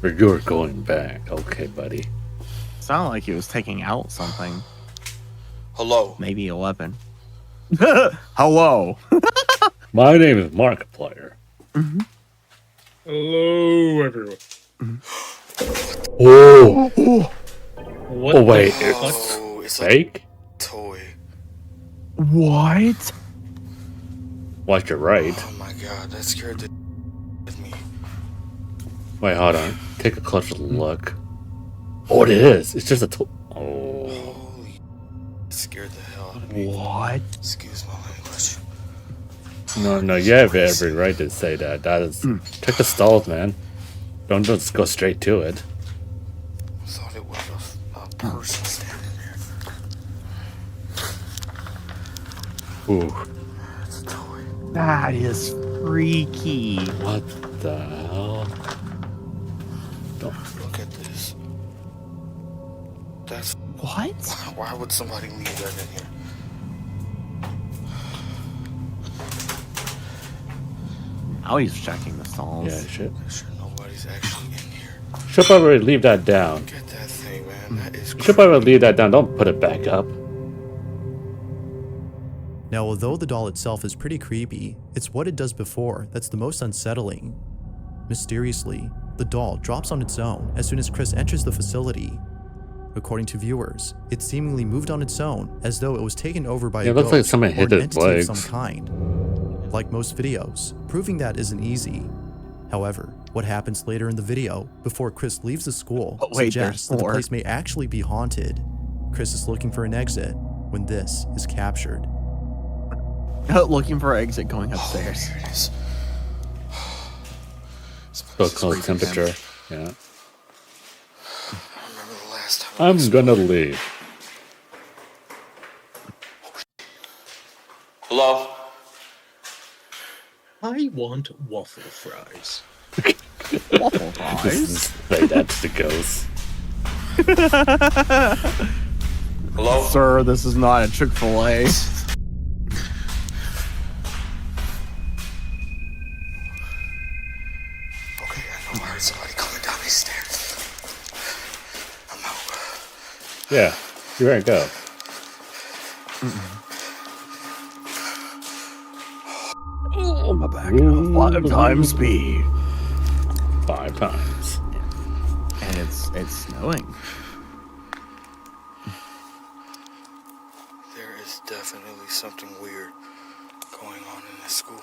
Or you're going back. Okay, buddy. Sounded like he was taking out something. Hello. Maybe a weapon. Hello. My name is Markiplier. Hello, everyone. Oh! What Oh, wait. the fuck? Oh, it's a Fake? toy. What? Watch your right. Oh my god, that scared the of me. Wait, hold on. Take a closer look. Oh, it is. It's just a oh. Holy, scared the hell out of me. What? Excuse my language. No, you have every right to say that. That is. Check the stalls, man. Don't just go straight to it. I thought it was a person standing there. Ooh. It's a toy. That is freaky. What the hell? Look at this. That's What? why would somebody leave that in here? Now he's checking the stalls. Yeah, shit. Make sure nobody's actually in here. Should probably leave that down. Look at that thing, man. That is You should probably leave that down. Don't put it back up. Now, although the doll itself is pretty creepy, it's what it does before that's the most unsettling. Mysteriously, the doll drops on its own as soon as Chris enters the facility. According to viewers, it seemingly moved on its own as though it was taken over by Yeah, a it looks like ghost someone or hit an its entity legs. of some kind. Like most videos, proving that isn't easy. However, what happens later in the video, before Chris leaves the school, Oh, wait, suggests there's that the more. place may actually be haunted. Chris is looking for an exit when this is captured. Looking for an exit going upstairs. Here it is. So cold temperature. Yeah. I remember the last time. I'm gonna leave. Hello? I want waffle fries. Waffle fries? Say that's the ghost. Hello? Sir, this is not a Chick-fil-A. Okay, I know I heard somebody coming down these stairs. I'm out. Yeah, you're right, go. Oh, my back. 5 times speed. 5 times. And it's snowing. There is definitely something weird going on in this school.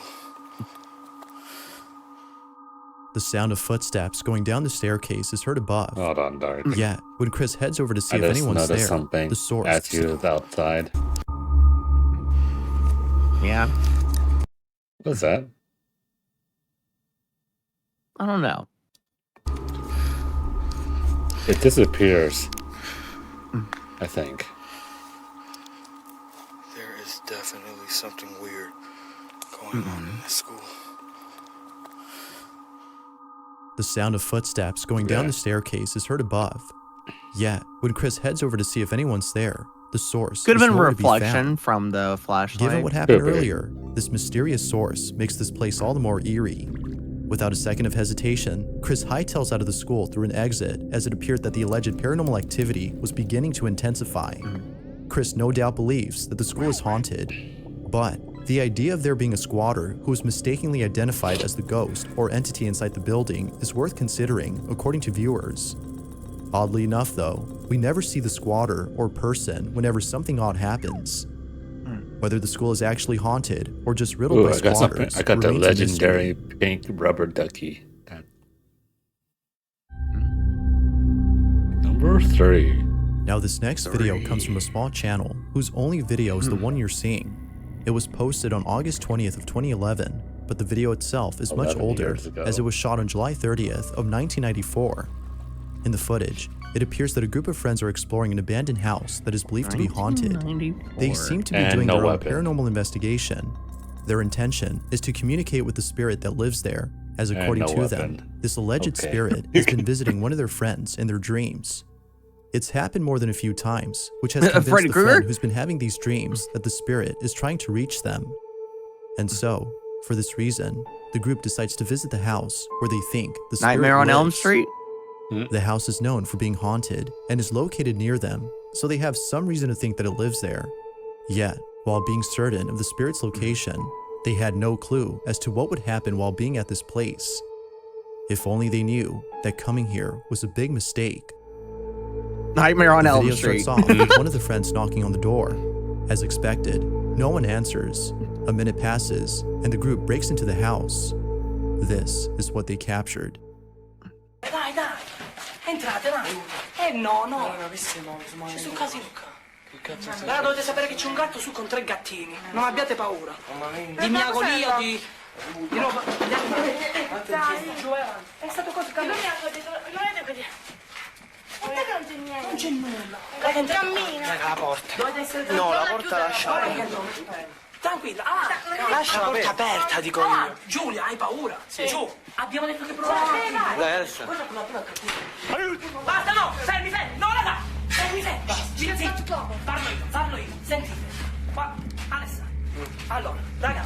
The sound of footsteps going down the staircase is heard above. Hold on, Dark. Yet, when Chris heads over to see I if just anyone's noticed there, something the source as he was outside. Yeah. What's that? I don't know. It disappears. I think. There is definitely something weird going on in this school. The sound of footsteps going down the staircase is heard above. Yet, when Chris heads over to see if anyone's there, the source Could have is been nowhere to be reflection found. from the flashlight. Given what happened Could be. earlier, this mysterious source makes this place all the more eerie. Without a second of hesitation, Chris hightails out of the school through an exit as it appeared that the alleged paranormal activity was beginning to intensify. Chris no doubt believes that the school is haunted, but the idea of there being a squatter who is mistakenly identified as the ghost or entity inside the building is worth considering, according to viewers. Oddly enough, though, we never see the squatter or person whenever something odd happens. Whether the school is actually haunted or just riddled Ooh, by I got squatters I got the remains a legendary mystery. pink rubber ducky. Number 3. Now this next video comes from a small channel whose only video is the one you're seeing. It was posted on August 20th of 2011, but the video itself is much 11 older years ago. as it was shot on July 30th of 1994. In the footage, it appears that a group of friends are exploring an abandoned house that is believed to be haunted. 1994. They seem to be And doing no their own weapon. paranormal investigation. Their intention is to communicate with the spirit that lives there, as And according no to them, weapon. this alleged Okay. spirit has been visiting one of their friends in their dreams. It's happened more than a few times, which has convinced Freddy the Krueger? friend who's been having these dreams that the spirit is trying to reach them. And so, for this reason, the group decides to visit the house where they think the spirit Nightmare on Elm lives. Street? The house is known for being haunted and is located near them, so they have some reason to think that it lives there. Yet, while being certain of the spirit's location, they had no clue as to what would happen while being at this place. If only they knew that coming here was a big mistake. Nightmare on The Elm video Street. starts off with one of the friends knocking on the door. As expected, no one answers. A minute passes, and the group breaks into the house. This is what they captured. Entrate, vai. No. C'è un casino qua. Allora dovete sapere che c'è un gatto su con 3 gattini. Non abbiate paura. Di miagolia, di roba. È stato così caldo. Non c'è niente. Non c'è nulla. Cammina. La porta. Dovete essere No, la porta lasciala. Tranquilla. Lascia la porta aperta, dico io. Giulia, hai paura? Sì. Giù. Abbiamo detto che provare. Dai, adesso. Basta, no. Fermi. No, raga. Fermi. Zitto. Parlo io. Sentite. Qua. Alessandro. Allora, raga.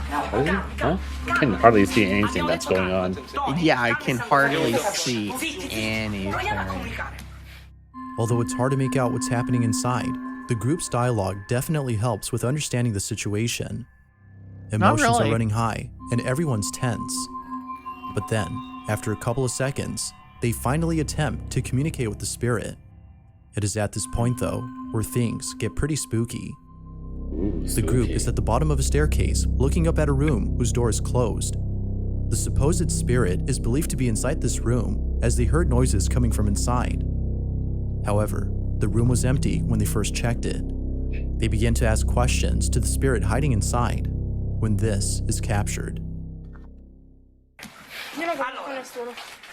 I can hardly see anything that's going on. Yeah, I can hardly see Proviamo a anything. comunicare. Although it's hard to make out what's happening inside, the group's dialogue definitely helps with understanding the situation. Emotions really. are running high, and everyone's tense. But then, after a couple of seconds, they finally attempt to communicate with the spirit. It is at this point, though, where things get pretty spooky. The group is at the bottom of a staircase, looking up at a room whose door is closed. The supposed spirit is believed to be inside this room, as they heard noises coming from inside. However, the room was empty when they first checked it. They began to ask questions to the spirit hiding inside, when this is captured. Allora,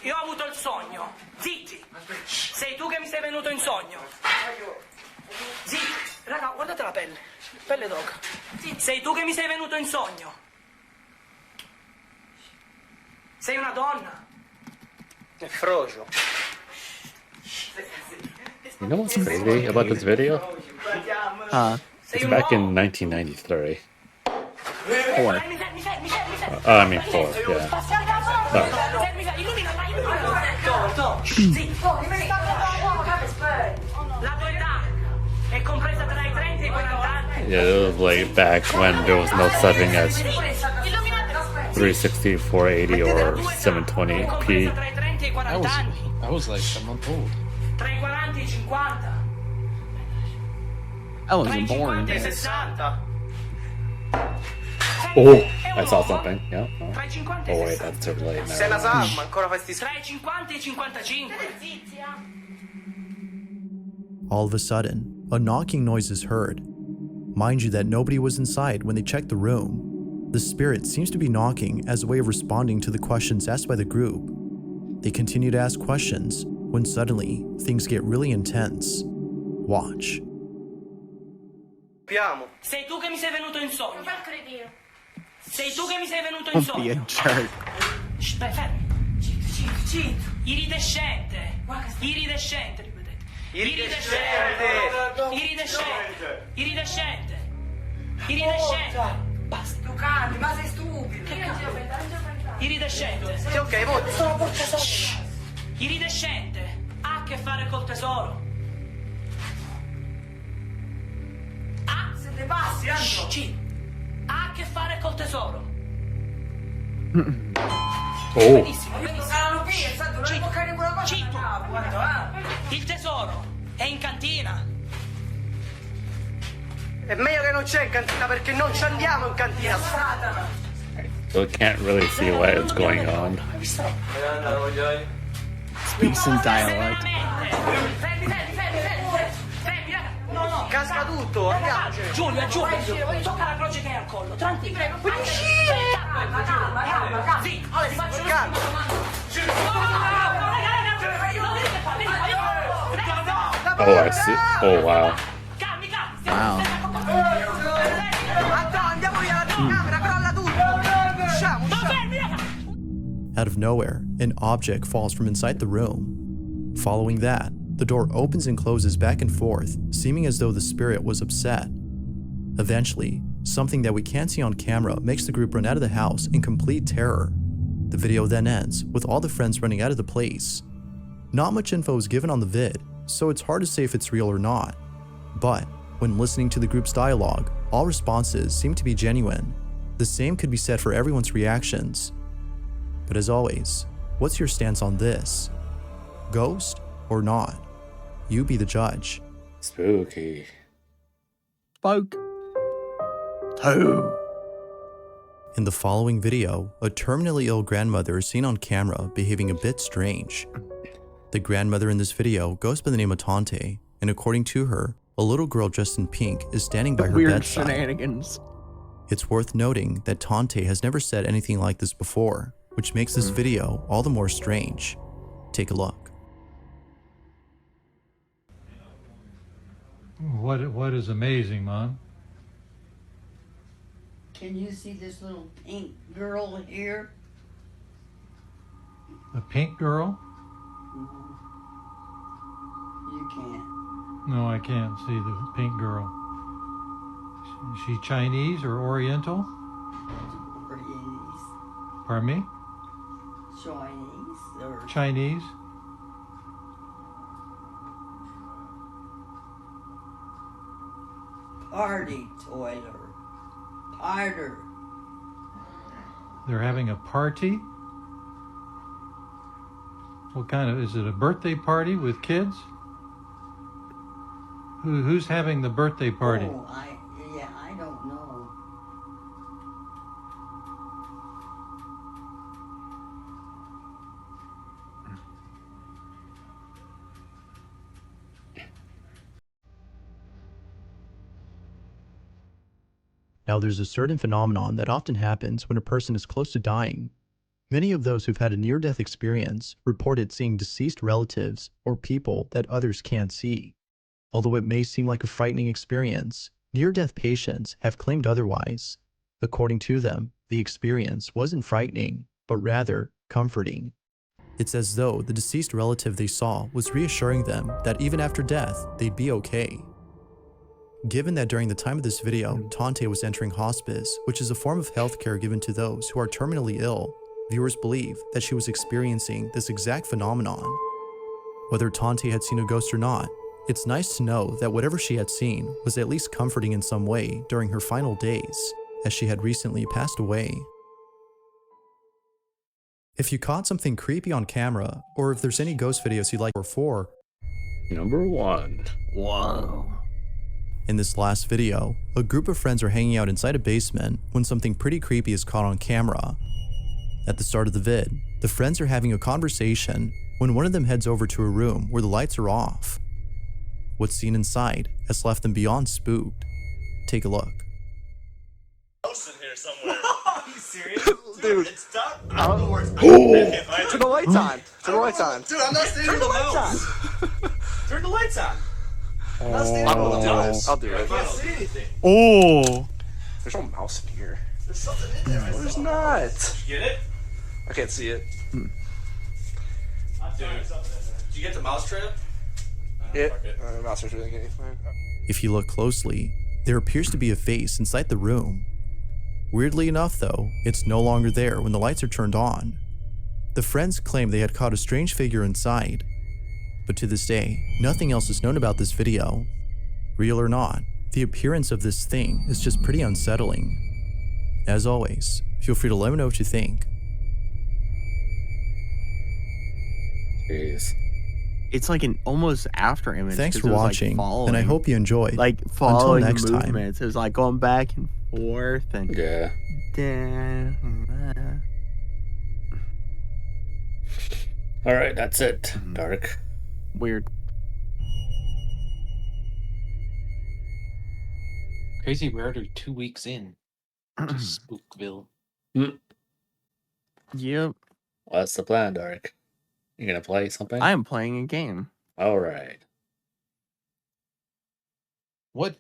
io ho avuto il sogno. Zitti. Sei tu che mi sei venuto in sogno. Zitti. Raga, guardate la pelle. Pelle d'oca. Sei tu che mi sei venuto in sogno. Sei una donna. È frocio. You know what's crazy about this video? It's back in 1993. Four. I mean 4, yeah. La tua età è compresa tra i 30 e i 40 anni. Yeah, it was like back when there was no such thing as 360, 480, or 720p. Tra i 30 e i 40 anni. I was like a month old. Tra i 40 e i 50. I Tra i wasn't born. 50 e i 60. Oh, I saw something. Yeah. Tra i 50 e Oh i wait, 60. that's too late Sei now. una salma, ancora fai sti Tra i 50 e i 55. All of a sudden, a knocking noise is heard. Mind you that nobody was inside when they checked the room. The spirit seems to be knocking as a way of responding to the questions asked by the group. They continue to ask questions when suddenly things get really intense. Watch. Sei tu che mi sei venuto in sogno. Sei tu che mi sei venuto in Don't be a sogno. jerk. Beh, fermi. Zitto. Iridescente. Iridescente, ripetete. Iridescente. Basta. Tu canti, ma sei stupido. Che cazzo? Iridescente. Sì, ok, molto. Sono porca sotto. Iridescente. Ha a che fare col tesoro. Siete bassi, Andro. Ha a che fare col tesoro. Oh, Benissimo. Saranno qui, santo, non toccare quella cosa. Citto. Guarda, Il tesoro è in cantina. È meglio che non c'è in cantina perché non ci andiamo in cantina. so it can't really see what is going on. Speaks in dialect. Fermi, raga. No. Casca tutto, andiamoci. Giulia. Tocca la croce che hai al collo. Tranquillo. Puoi uscire. Calma. Sì, ti faccio Calma. Oh, I see. Oh, wow. Wow. Andiamo via la telecamera, crolla tutto. Usciamo. Out of nowhere, an object falls from inside the room. Following that, the door opens and closes back and forth, seeming as though the spirit was upset. Eventually, something that we can't see on camera makes the group run out of the house in complete terror. The video then ends with all the friends running out of the place. Not much info is given on the vid, so it's hard to say if it's real or not. But when listening to the group's dialogue, all responses seem to be genuine. The same could be said for everyone's reactions. But as always, what's your stance on this? Ghost or not? You be the judge. Spooky. Spook. Two. In the following video, a terminally ill grandmother is seen on camera behaving a bit strange. The grandmother in this video goes by the name of Tante, and according to her, a little girl dressed in pink is standing by her Weird bedside. shenanigans. It's worth noting that Tante has never said anything like this before, which makes this video all the more strange. Take a look. What is amazing, Mom? Can you see this little pink girl here? The pink girl? You can't. No, I can't see the pink girl. Is she Chinese or Oriental? Chinese. Pardon me? Chinese or Chinese? party toilet. Harder. They're having a party? What kind of, is it a birthday party with kids? Who's having the birthday party? Oh, I don't know. Now, there's a certain phenomenon that often happens when a person is close to dying. Many of those who've had a near-death experience reported seeing deceased relatives or people that others can't see. Although it may seem like a frightening experience, near-death patients have claimed otherwise. According to them, the experience wasn't frightening, but rather comforting. It's as though the deceased relative they saw was reassuring them that even after death, they'd be okay. Given that during the time of this video, Tante was entering hospice, which is a form of healthcare given to those who are terminally ill, viewers believe that she was experiencing this exact phenomenon. Whether Tante had seen a ghost or not, it's nice to know that whatever she had seen was at least comforting in some way during her final days, as she had recently passed away. If you caught something creepy on camera, or if there's any ghost videos you'd like for Number 1. Whoa. In this last video, a group of friends are hanging out inside a basement when something pretty creepy is caught on camera. At the start of the vid, the friends are having a conversation when one of them heads over to a room where the lights are off. What's seen inside has left them beyond spooked. Take a look. House in here somewhere. Are you serious? Dude. It's dark. I don't know where it's Turn the lights on. Turn the lights on. Dude, I'm not staying in the house. Turn the lights on. I'm not staying in the house. I'll do I it. can't see anything. Oh. There's no mouse in here. There's something in there. There's not. Did you get it? I can't see it. I'm finding something in there. Did you get the mouse trap? Yeah. Mouse is really getting fine. If you look closely, there appears to be a face inside the room. Weirdly enough though, it's no longer there when the lights are turned on. The friends claim they had caught a strange figure inside, but to this day, nothing else is known about this video. Real or not, the appearance of this thing is just pretty unsettling. As always, feel free to let me know what you think. Jeez. It's like an almost after image. Thanks 'cause for it was, like, watching, following, and I hope you enjoyed. like following Until next the time. movements. It was like going back and forth and Yeah. Alright, that's it. Dark. Weird. Crazy we're already 2 weeks in to Spookville. Yep. What's the plan, Dark? You gonna play something? I am playing a game. Alright. What